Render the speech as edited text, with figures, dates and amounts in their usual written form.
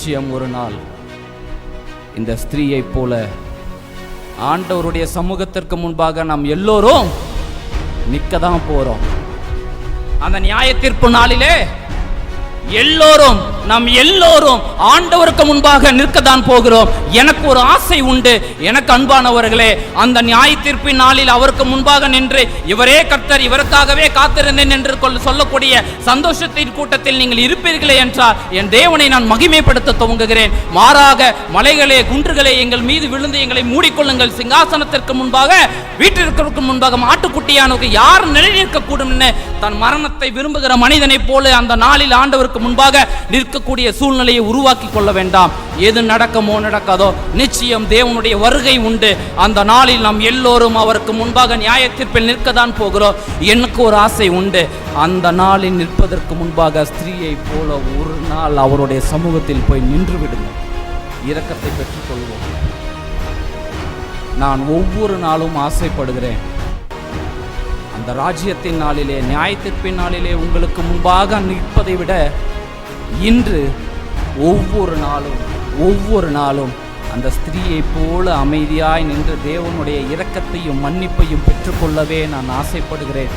நிச்சயம் ஒரு நாள் இந்த ஸ்திரீயைப் போல ஆண்டவருடைய சமூகத்திற்கு முன்பாக நாம் எல்லோரும் நிற்கதான் போறோம். அந்த நியாய தீர்ப்பு நாளிலே எல்லோரும் நாம் எல்லோரும் ஆண்டவருக்கு முன்பாக நிற்கத்தான் போகிறோம். எனக்கு ஒரு ஆசை உண்டு. எனக்கு அன்பானவர்களே, அந்த நியாய தீர்ப்பின் நாளில் அவருக்கு முன்பாக நின்று இவரே கர்த்தர், இவருக்காகவே காத்திருந்தேன் என்று சொல்லக்கூடிய சந்தோஷத்தின் கூட்டத்தில் நீங்கள் இருப்பீர்களே என்றால் என் தேவனை நான் மகிமைப்படுத்த துவங்குகிறேன். மாறாக மலைகளே குன்றுகளே எங்கள் மீது விழுந்து எங்களை மூடிக்கொள்ளுங்கள். சிங்காசனத்திற்கு முன்பாக வீட்டிற்கு முன்பாக மாட்டுக்குட்டியானுக்கு யார் நிலை நிற்கக்கூடும் என்று தன் மரணத்தை விரும்புகிற மனிதனைப் போல அந்த நாளில் ஆண்டவருக்கு முன்பாக நிற்கக்கூடிய சூழ்நிலையை உருவாக்கி கொள்ள வேண்டாம். எது நடக்குமோ நடக்காதோ, நிச்சயம் தேவனுடைய வருகை உண்டு. அந்த நாளில் நாம் எல்லோரும் அவருக்கு முன்பாக நியாய தீர்ப்பில் நிற்கத்தான் போகிறோம். எனக்கு ஒரு ஆசை உண்டு. அந்த நாளில் நிற்பதற்கு முன்பாக ஸ்திரீயை போல ஒரு நாள் அவருடைய சமூகத்தில் போய் நின்று விடுங்கள். இரக்கத்தை பெற்றுக்கொள்வோம். நான் ஒவ்வொரு நாளும் ஆசைப்படுகிறேன், அந்த ராஜ்யத்தின் நாளிலே, நியாய தீர்ப்பின் நாளிலே உங்களுக்கு முன்பாக நிற்பதை விட இன்று ஒவ்வொரு நாளும் அந்த ஸ்திரீயை போல அமைதியாய் நின்று தேவனுடைய இரக்கத்தையும் மன்னிப்பையும் பெற்றுக்கொள்ளவே நான் ஆசைப்படுகிறேன்.